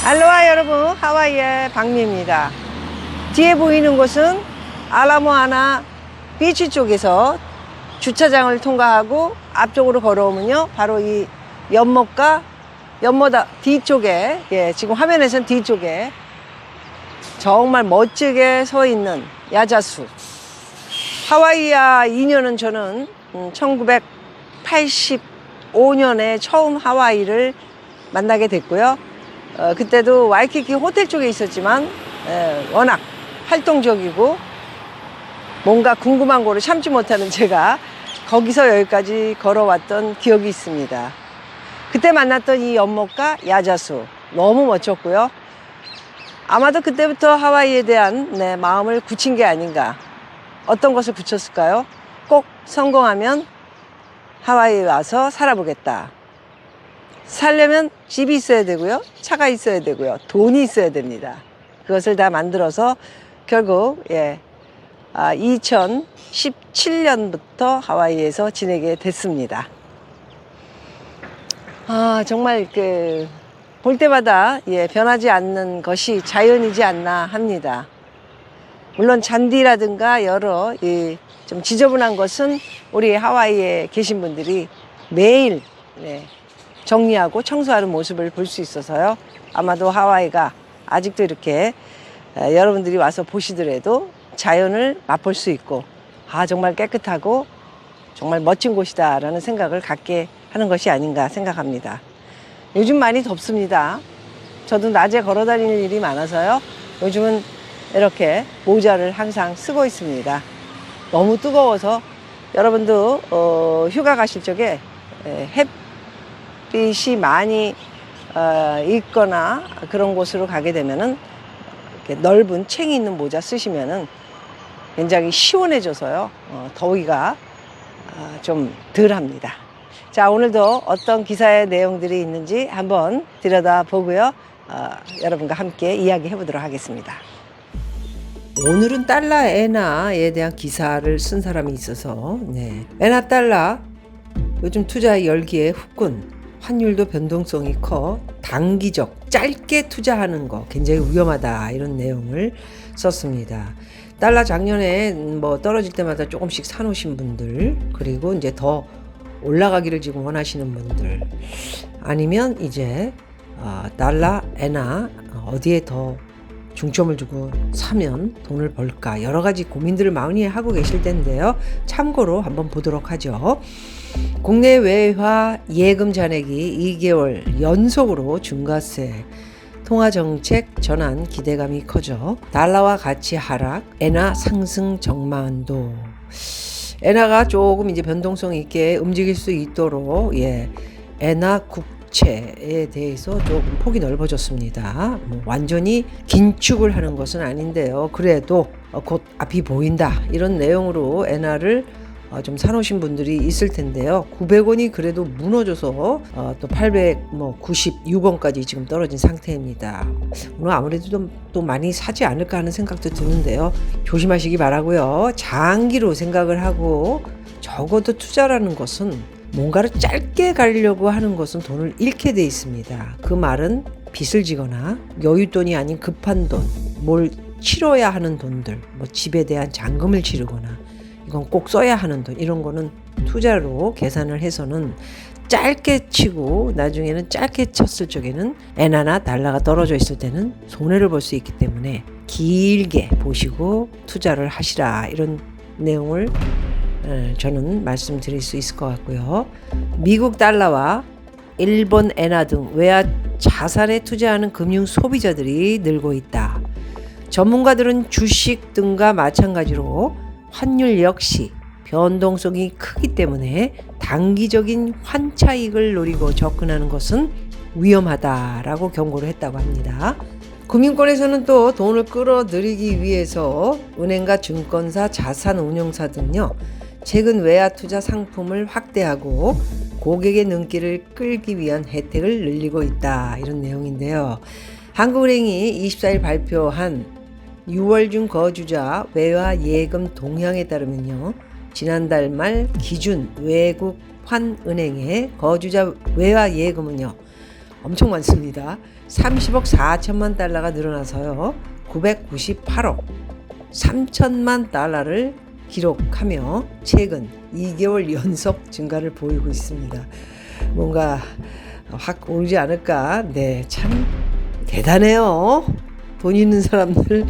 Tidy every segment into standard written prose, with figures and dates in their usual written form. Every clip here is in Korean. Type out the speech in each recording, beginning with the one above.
알로하 여러분, 하와이의 박미입니다. 뒤에 보이는 곳은 알라모아나 비치 쪽에서 주차장을 통과하고 앞쪽으로 걸어오면요, 바로 이 연못가, 연못 뒤쪽에, 지금 화면에서는 뒤쪽에 정말 멋지게 서 있는 야자수. 하와이와 인연은 저는 1985년에 처음 하와이를 만나게 됐고요. 그때도 와이키키 호텔 쪽에 있었지만 워낙 활동적이고 뭔가 궁금한 거를 참지 못하는 제가 거기서 여기까지 걸어왔던 기억이 있습니다. 그때 만났던 이 연못가 야자수 너무 멋졌고요. 아마도 그때부터 하와이에 대한 마음을 굳힌 게 아닌가. 어떤 것을 굳혔을까요? 꼭 성공하면 하와이에 와서 살아보겠다. 살려면 집이 있어야 되고요, 차가 있어야 되고요, 돈이 있어야 됩니다. 그것을 다 만들어서 결국 2017년부터 하와이에서 지내게 됐습니다. 정말 볼 때마다 변하지 않는 것이 자연이지 않나 합니다. 물론 잔디라든가 여러 좀 지저분한 것은 우리 하와이에 계신 분들이 매일 정리하고 청소하는 모습을 볼 수 있어서요. 아마도 하와이가 아직도 이렇게 여러분들이 와서 보시더라도 자연을 맛볼 수 있고 정말 깨끗하고 정말 멋진 곳이다 라는 생각을 갖게 하는 것이 아닌가 생각합니다. 요즘 많이 덥습니다. 저도 낮에 걸어 다니는 일이 많아서요. 요즘은 이렇게 모자를 항상 쓰고 있습니다. 너무 뜨거워서 여러분도 휴가 가실 적에 햇빛이 많이 있거나 그런 곳으로 가게 되면은 이렇게 넓은 챙이 있는 모자 쓰시면은 굉장히 시원해져서요. 더위가 좀 덜합니다. 자, 오늘도 어떤 기사의 내용들이 있는지 한번 들여다보고요. 여러분과 함께 이야기해 보도록 하겠습니다. 오늘은 달러 엔화에 대한 기사를 쓴 사람이 있어서 엔화 달러 요즘 투자 열기에 후끈, 환율도 변동성이 커 단기적 짧게 투자하는 거 굉장히 위험하다 이런 내용을 썼습니다. 달러 작년에 떨어질 때마다 조금씩 사놓으신 분들, 그리고 이제 더 올라가기를 지금 원하시는 분들, 아니면 이제 달러 엔화 어디에 더 중점을 두고 사면 돈을 벌까 여러 가지 고민들을 많이 하고 계실 텐데요. 참고로 한번 보도록 하죠. 국내 외화 예금 잔액이 2개월 연속으로 중과세, 통화정책 전환 기대감이 커져 달러와 가치 하락, 엔화 상승 전망도. 엔화가 조금 이제 변동성 있게 움직일 수 있도록 엔화 국채에 대해서 조금 폭이 넓어졌습니다. 완전히 긴축을 하는 것은 아닌데요. 그래도 곧 앞이 보인다 이런 내용으로 엔화를 좀 사놓으신 분들이 있을 텐데요. 900원이 그래도 무너져서 또 896원까지 지금 떨어진 상태입니다. 오늘 아무래도 또 많이 사지 않을까 하는 생각도 드는데요. 조심하시기 바라고요. 장기로 생각을 하고, 적어도 투자라는 것은 뭔가를 짧게 가려고 하는 것은 돈을 잃게 돼 있습니다. 그 말은 빚을 지거나 여윳돈이 아닌 급한 돈, 뭘 치러야 하는 돈들, 집에 대한 잔금을 치르거나 이건 꼭 써야 하는 돈, 이런 거는 투자로 계산을 해서는 짧게 치고 나중에는 짧게 쳤을 적에는 엔화나 달러가 떨어져 있을 때는 손해를 볼 수 있기 때문에 길게 보시고 투자를 하시라 이런 내용을 저는 말씀드릴 수 있을 것 같고요. 미국 달러와 일본 엔화 등 외화 자산에 투자하는 금융 소비자들이 늘고 있다. 전문가들은 주식 등과 마찬가지로 환율 역시 변동성이 크기 때문에 단기적인 환차익을 노리고 접근하는 것은 위험하다라고 경고를 했다고 합니다. 금융권에서는 또 돈을 끌어들이기 위해서 은행과 증권사, 자산운용사 등요, 최근 외화 투자 상품을 확대하고 고객의 눈길을 끌기 위한 혜택을 늘리고 있다 이런 내용인데요. 한국은행이 24일 발표한 6월 중 거주자 외화 예금 동향에 따르면요, 지난달 말 기준 외국 환은행의 거주자 외화 예금은요 엄청 많습니다. 30억 4천만 달러가 늘어나서요. 998억 3천만 달러를 기록하며 최근 2개월 연속 증가를 보이고 있습니다. 뭔가 확 오르지 않을까? 네, 참 대단해요. 돈 있는 사람들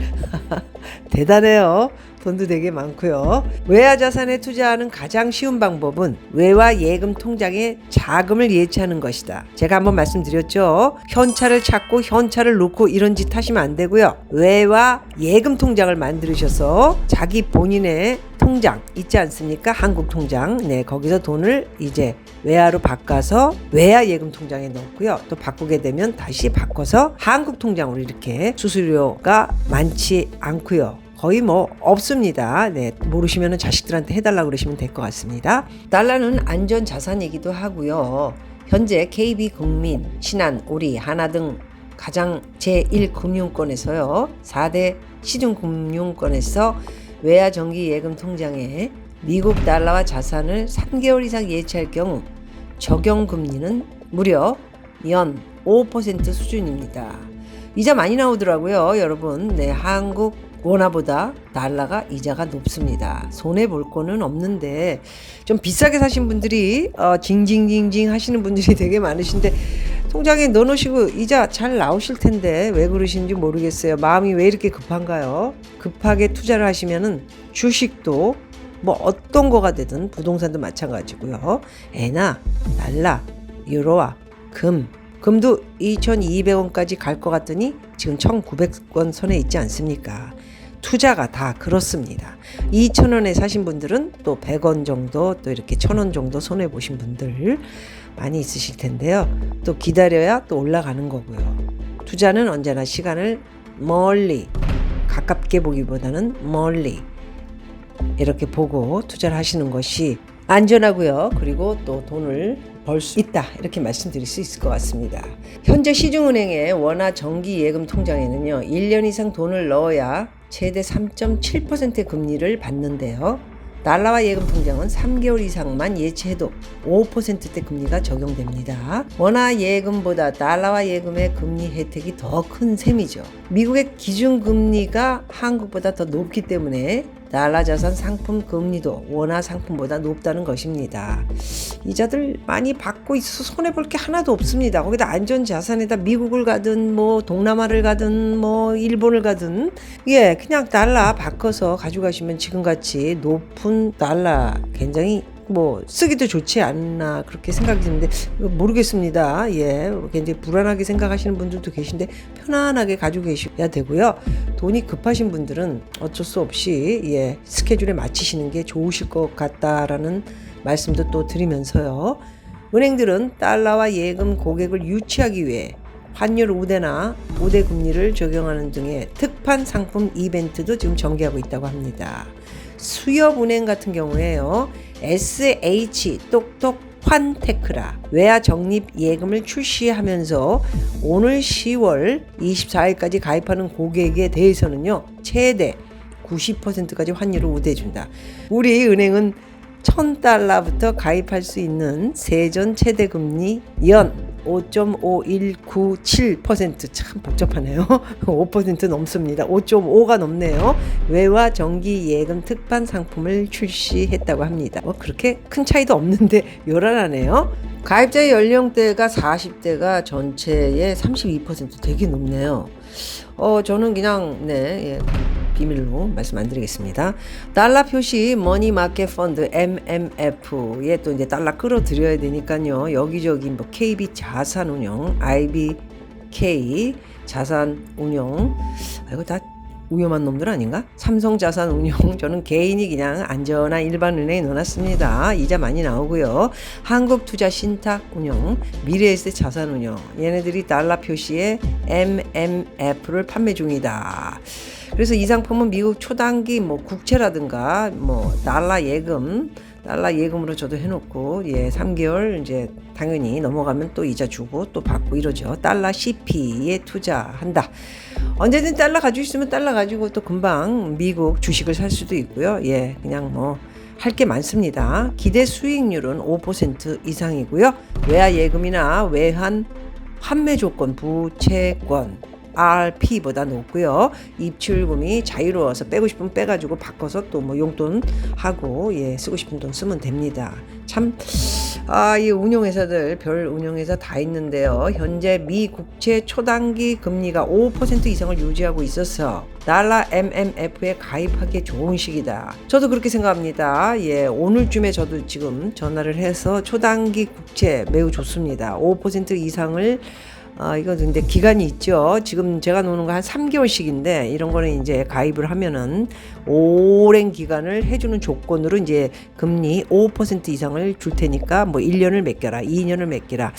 대단해요. 돈도 되게 많고요. 외화 자산에 투자하는 가장 쉬운 방법은 외화 예금 통장에 자금을 예치하는 것이다. 제가 한번 말씀드렸죠. 현찰을 찾고 현찰을 놓고 이런 짓 하시면 안 되고요. 외화 예금 통장을 만들으셔서 자기 본인의 통장 있지 않습니까? 한국 통장. 네, 거기서 돈을 이제 외화로 바꿔서 외화 예금 통장에 넣고요. 또 바꾸게 되면 다시 바꿔서 한국 통장으로 이렇게 수수료가 많지 않고요. 거의 뭐 없습니다. 네, 모르시면 자식들한테 해달라고 그러시면 될 것 같습니다. 달러는 안전 자산이기도 하고요. 현재 KB국민, 신한, 우리, 하나 등 가장 제1금융권에서요. 4대 시중금융권에서 외화 정기 예금 통장에 미국 달러와 자산을 3개월 이상 예치할 경우 적용 금리는 무려 연 5% 수준입니다. 이자 많이 나오더라고요, 여러분. 네, 한국 원화보다 달러가 이자가 높습니다. 손해 볼 거는 없는데 좀 비싸게 사신 분들이 징징징징 하시는 분들이 되게 많으신데 통장에 넣어놓으시고 이자 잘 나오실 텐데 왜 그러시는지 모르겠어요. 마음이 왜 이렇게 급한가요? 급하게 투자를 하시면은 주식도 뭐 어떤 거가 되든 부동산도 마찬가지고요. 엔화, 달러, 유로화, 금도 2,200원까지 갈 것 같더니 지금 1,900원 선에 있지 않습니까? 투자가 다 그렇습니다. 2,000원에 사신 분들은 또 100원 정도 또 이렇게 1,000원 정도 손해 보신 분들 많이 있으실 텐데요. 또 기다려야 또 올라가는 거고요. 투자는 언제나 시간을 멀리 가깝게 보기보다는 멀리 이렇게 보고 투자를 하시는 것이 안전하고요. 그리고 또 돈을 벌 수 있다. 이렇게 말씀드릴 수 있을 것 같습니다. 현재 시중은행의 원화 정기 예금 통장에는요. 1년 이상 돈을 넣어야 최대 3.7%의 금리를 받는데요. 달러와 예금 통장은 3개월 이상만 예치해도 5%대 금리가 적용됩니다. 원화 예금보다 달러와 예금의 금리 혜택이 더 큰 셈이죠. 미국의 기준금리가 한국보다 더 높기 때문에 달러 자산 상품 금리도 원화 상품보다 높다는 것입니다. 이자들 많이 받고 있어서 손해볼 게 하나도 없습니다. 거기다 안전 자산에다 미국을 가든 뭐 동남아를 가든 뭐 일본을 가든 예 그냥 달러 바꿔서 가져가시면 지금같이 높은 달러 굉장히 뭐 쓰기도 좋지 않나 그렇게 생각이 드는데 모르겠습니다. 예, 굉장히 불안하게 생각하시는 분들도 계신데 편안하게 가지고 계셔야 되고요. 돈이 급하신 분들은 어쩔 수 없이 예, 스케줄에 맞추시는 게 좋으실 것 같다라는 말씀도 또 드리면서요. 은행들은 달러와 예금 고객을 유치하기 위해 환율 우대나 우대 금리를 적용하는 등의 특판 상품 이벤트도 지금 전개하고 있다고 합니다. 수협은행 같은 경우에요. SH 똑똑 환테크라 외화 적립 예금을 출시하면서 오늘 10월 24일까지 가입하는 고객에 대해서는요. 최대 90%까지 환율을 우대해준다. 우리 은행은 1,000달러부터 가입할 수 있는 세전 최대 금리 연 5.5197% 참 복잡하네요. 5% 넘습니다. 5.5가 넘네요. 외화 정기 예금 특판 상품을 출시했다고 합니다. 뭐 그렇게 큰 차이도 없는데 요란하네요. 가입자의 연령대가 40대가 전체의 32% 되게 높네요. 저는 그냥 네 비밀로 말씀 안 드리겠습니다. 달러 표시 머니마켓 펀드 MMF에 또 이제 달러 끌어들여야 되니까요. 여기저기 뭐 KB 자산운용, IBK 자산운용 이거 다 위험한 놈들 아닌가? 삼성자산운용 저는 개인이 그냥 안전한 일반 은행에 넣어놨습니다. 이자 많이 나오고요. 한국투자신탁운용, 미래에셋 자산운용 얘네들이 달러 표시에 MMF를 판매 중이다. 그래서 이 상품은 미국 초단기 뭐 국채라든가 뭐 달러 예금으로 저도 해놓고 3개월 이제 당연히 넘어가면 또 이자 주고 또 받고 이러죠. 달러 CP에 투자한다. 언제든 달러 가지고 있으면 달러 가지고 또 금방 미국 주식을 살 수도 있고요. 그냥 뭐 할 게 많습니다. 기대 수익률은 5% 이상이고요. 외화 예금이나 외환 환매 조건, 부채권 RP보다 높고요. 입출금이 자유로워서 빼고 싶으면 빼가지고 바꿔서 또 뭐 용돈 하고 쓰고 싶은 돈 쓰면 됩니다. 참, 이 운용회사들 별 운용회사 다 있는데요. 현재 미 국채 초단기 금리가 5% 이상을 유지하고 있어서 달러 MMF에 가입하기 좋은 시기다. 저도 그렇게 생각합니다. 오늘쯤에 저도 지금 전화를 해서 초단기 국채 매우 좋습니다. 5% 이상을 이거 근데 기간이 있죠. 지금 제가 노는 거 한 3개월씩인데 이런 거는 이제 가입을 하면은 오랜 기간을 해주는 조건으로 이제 금리 5% 이상을 줄 테니까 뭐 1년을 맡겨라, 2년을 맡겨라.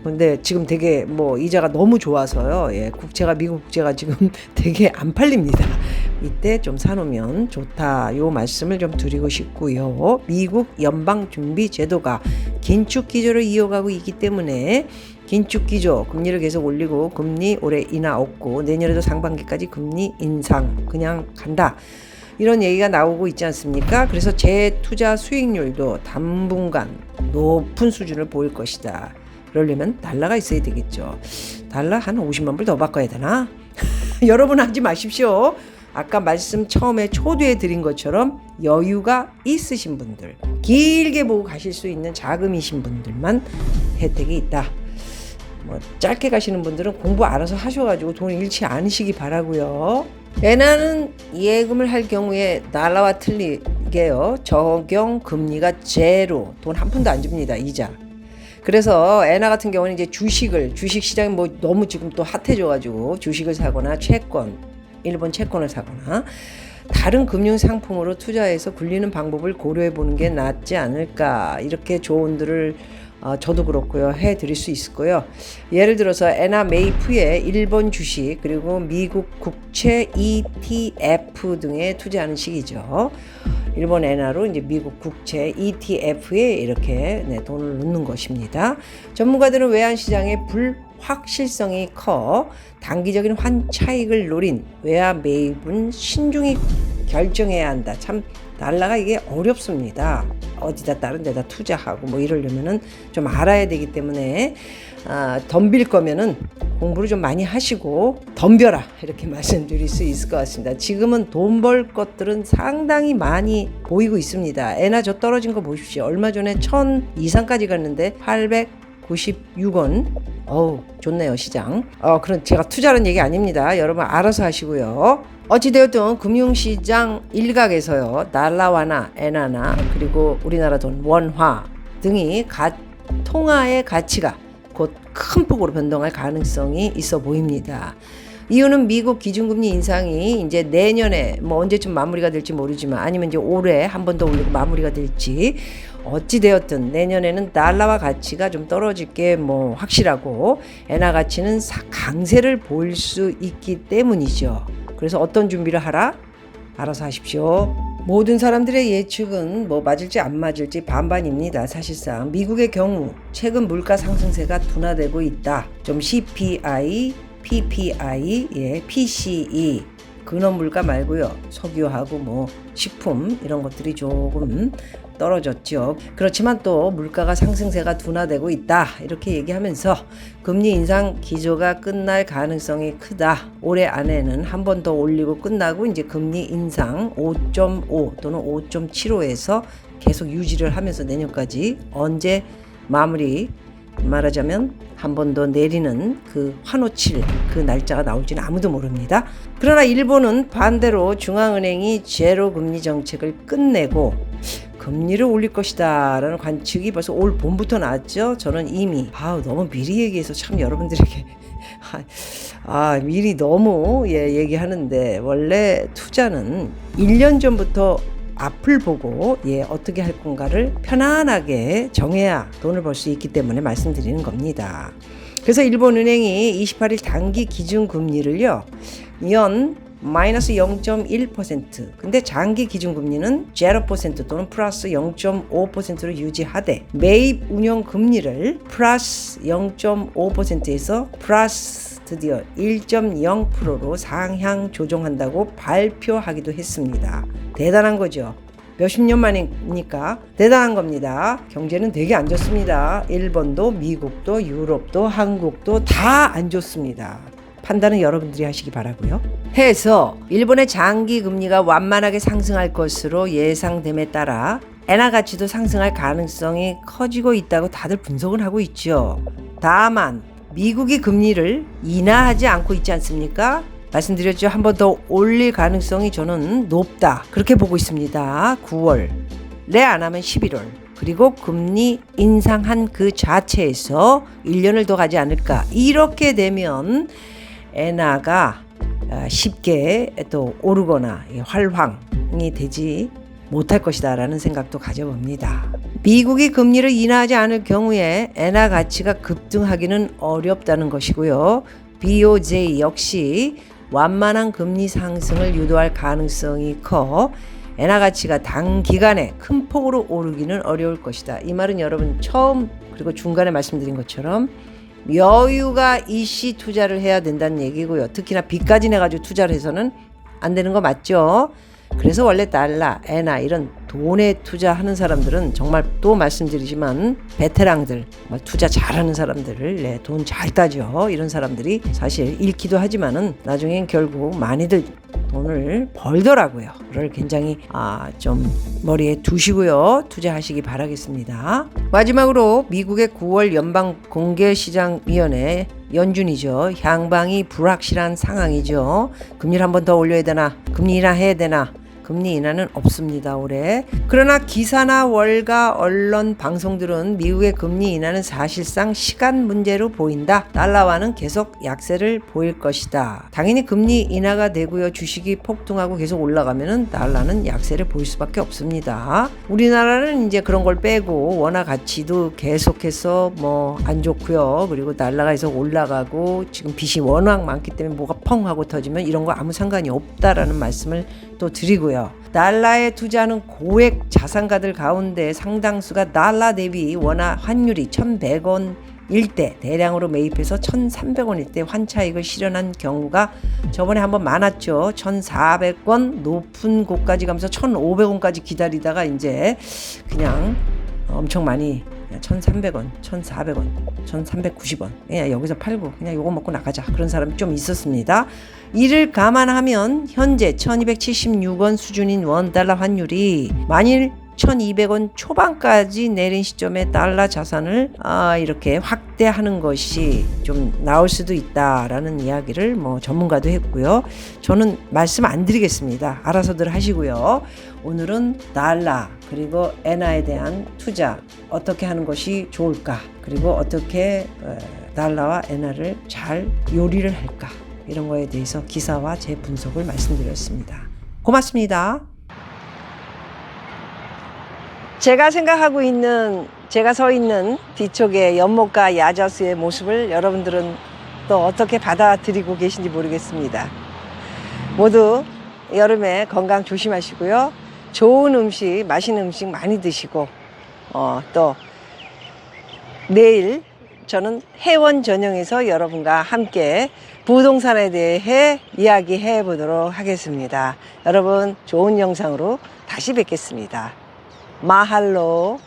근데 지금 되게 뭐 이자가 너무 좋아서요. 국채가 미국 국채가 지금 되게 안 팔립니다. 이때 좀 사놓으면 좋다. 요 말씀을 좀 드리고 싶고요. 미국 연방준비제도가 긴축 기조를 이어가고 있기 때문에 긴축 기조 금리를 계속 올리고 금리 올해 인하 없고 내년에도 상반기까지 금리 인상 그냥 간다. 이런 얘기가 나오고 있지 않습니까? 그래서 재투자 수익률도 당분간 높은 수준을 보일 것이다. 그러려면 달러가 있어야 되겠죠. 달러 한 50만 불 더 바꿔야 되나? 여러분 하지 마십시오. 아까 말씀 처음에 초두에 드린 것처럼 여유가 있으신 분들, 길게 보고 가실 수 있는 자금이신 분들만 혜택이 있다. 뭐 짧게 가시는 분들은 공부 알아서 하셔가지고 돈 잃지 않으시기 바라고요. 엔화는 예금을 할 경우에 달러와 틀리게요. 적용 금리가 제로, 돈 한 푼도 안 줍니다. 이자. 그래서 엔화 같은 경우는 이제 주식 시장이 뭐 너무 지금 또 핫해져가지고 주식을 사거나 일본 채권을 사거나 다른 금융 상품으로 투자해서 굴리는 방법을 고려해 보는 게 낫지 않을까, 이렇게 조언들을 저도 그렇고요 해드릴 수 있을 거예요. 예를 들어서 엔화 매입 후에 일본 주식 그리고 미국 국채 ETF 등에 투자하는 시기죠. 일본 엔화로 이제 미국 국채 ETF에 이렇게 돈을 넣는 것입니다. 전문가들은 외환시장의 불확실성이 커 단기적인 환차익을 노린 외화 매입은 신중히 결정해야 한다. 참 달러가 이게 어렵습니다. 어디다 다른 데다 투자하고 뭐 이러려면은 좀 알아야 되기 때문에 덤빌 거면은 공부를 좀 많이 하시고 덤벼라, 이렇게 말씀드릴 수 있을 것 같습니다. 지금은 돈 벌 것들은 상당히 많이 보이고 있습니다. 엔화 저 떨어진 거 보십시오. 얼마 전에 1000 이상까지 갔는데 896원. 좋네요 시장. 그럼 제가 투자라는 얘기 아닙니다. 여러분 알아서 하시고요. 어찌되었든 금융시장 일각에서요, 달러 완화, 엔화나 그리고 우리나라 돈 원화 등이 통화의 가치가 곧 큰 폭으로 변동할 가능성이 있어 보입니다. 이유는 미국 기준금리 인상이 이제 내년에 뭐 언제쯤 마무리가 될지 모르지만 아니면 이제 올해 한 번 더 올리고 마무리가 될지, 어찌되었든 내년에는 달러와 가치가 좀 떨어질 게 뭐 확실하고 엔화 가치는 강세를 보일 수 있기 때문이죠. 그래서 어떤 준비를 하라? 알아서 하십시오. 모든 사람들의 예측은 뭐 맞을지 안 맞을지 반반입니다. 사실상 미국의 경우 최근 물가 상승세가 둔화되고 있다. 좀 CPI, PPI, PCE 근원 물가 말고요. 석유하고 뭐 식품 이런 것들이 조금 떨어졌죠. 그렇지만 또 물가가 상승세가 둔화되고 있다, 이렇게 얘기하면서 금리 인상 기조가 끝날 가능성이 크다. 올해 안에는 한 번 더 올리고 끝나고 이제 금리 인상 5.5 또는 5.75에서 계속 유지를 하면서 내년까지 언제 마무리, 말하자면 한 번 더 내리는 그 환호칠 그 날짜가 나올지는 아무도 모릅니다. 그러나 일본은 반대로 중앙은행이 제로 금리 정책을 끝내고 금리를 올릴 것이다 라는 관측이 벌써 올 봄부터 나왔죠. 저는 이미 너무 미리 얘기해서 참 여러분들에게 미리 너무 얘기하는데, 원래 투자는 1년 전부터 앞을 보고 어떻게 할 건가를 편안하게 정해야 돈을 벌 수 있기 때문에 말씀드리는 겁니다. 그래서 일본은행이 28일 단기 기준금리를요 연 마이너스 0.1%, 근데 장기 기준금리는 0% 또는 플러스 0.5%로 유지하되 매입 운용 금리를 플러스 0.5%에서 플러스 드디어 1.0%로 상향 조정한다고 발표하기도 했습니다. 대단한 거죠. 몇십 년 만이니까 대단한 겁니다. 경제는 되게 안 좋습니다. 일본도 미국도 유럽도 한국도 다 안 좋습니다. 판단은 여러분들이 하시기 바라고요. 해서 일본의 장기 금리가 완만하게 상승할 것으로 예상됨에 따라 엔화 가치도 상승할 가능성이 커지고 있다고 다들 분석은 하고 있죠. 다만 미국이 금리를 인하하지 않고 있지 않습니까? 말씀드렸죠. 한 번 더 올릴 가능성이 저는 높다. 그렇게 보고 있습니다. 9월에 안 하면 11월. 그리고 금리 인상한 그 자체에서 1년을 더 가지 않을까. 이렇게 되면 엔화가 쉽게 또 오르거나 활황이 되지 못할 것이다 라는 생각도 가져봅니다. 미국이 금리를 인하하지 않을 경우에 엔화 가치가 급등하기는 어렵다는 것이고요. BOJ 역시 완만한 금리 상승을 유도할 가능성이 커 엔화 가치가 단기간에 큰 폭으로 오르기는 어려울 것이다. 이 말은 여러분 처음 그리고 중간에 말씀드린 것처럼 여유가 일시 투자를 해야 된다는 얘기고요. 특히나 빚까지 내가지고 투자를 해서는 안 되는 거 맞죠? 그래서 원래 달러, 엔화 이런 돈에 투자하는 사람들은 정말 또 말씀드리지만 베테랑들, 투자 잘하는 사람들을 돈 잘 따죠. 이런 사람들이 사실 잃기도 하지만은 나중엔 결국 많이들 돈을 벌더라고요. 그걸 굉장히 좀 머리에 두시고요. 투자하시기 바라겠습니다. 마지막으로 미국의 9월 연방공개시장위원회 연준이죠. 향방이 불확실한 상황이죠. 금리를 한 번 더 올려야 되나? 금리 인하해야 되나? 금리 인하는 없습니다, 올해. 그러나 기사나 월가 언론 방송들은 미국의 금리 인하는 사실상 시간 문제로 보인다. 달러화는 계속 약세를 보일 것이다. 당연히 금리 인하가 되고요. 주식이 폭등하고 계속 올라가면은 달러는 약세를 보일 수밖에 없습니다. 우리나라는 이제 그런 걸 빼고 원화 가치도 계속해서 안 좋고요. 그리고 달러가 계속 올라가고 지금 빚이 워낙 많기 때문에 뭐가 펑 하고 터지면 이런 거 아무 상관이 없다라는 말씀을 또 드리고요. 달러에 투자하는 고액 자산가들 가운데 상당수가 달러 대비 원화 환율이 1,100원일 때 대량으로 매입해서 1,300원일 때 환차익을 실현한 경우가 저번에 한번 많았죠. 1,400원 높은 곳까지 가면서 1,500원까지 기다리다가 이제 그냥 엄청 많이 1,300원, 1,400원, 1,390원 그냥 여기서 팔고 그냥 요거 먹고 나가자 그런 사람이 좀 있었습니다. 이를 감안하면 현재 1,276원 수준인 원달러 환율이 만일 1,200원 초반까지 내린 시점에 달러 자산을 이렇게 확대하는 것이 좀 나올 수도 있다라는 이야기를 전문가도 했고요. 저는 말씀 안 드리겠습니다. 알아서들 하시고요. 오늘은 달러 그리고 엔화에 대한 투자 어떻게 하는 것이 좋을까, 그리고 어떻게 달러와 엔화를 잘 요리를 할까, 이런 거에 대해서 기사와 제 분석을 말씀드렸습니다. 고맙습니다. 제가 생각하고 있는, 제가 서 있는 뒤쪽의 연못과 야자수의 모습을 여러분들은 또 어떻게 받아들이고 계신지 모르겠습니다. 모두 여름에 건강 조심하시고요. 좋은 음식, 맛있는 음식 많이 드시고 또 내일 저는 회원 전용에서 여러분과 함께 부동산에 대해 이야기해 보도록 하겠습니다. 여러분 좋은 영상으로 다시 뵙겠습니다. 마할로.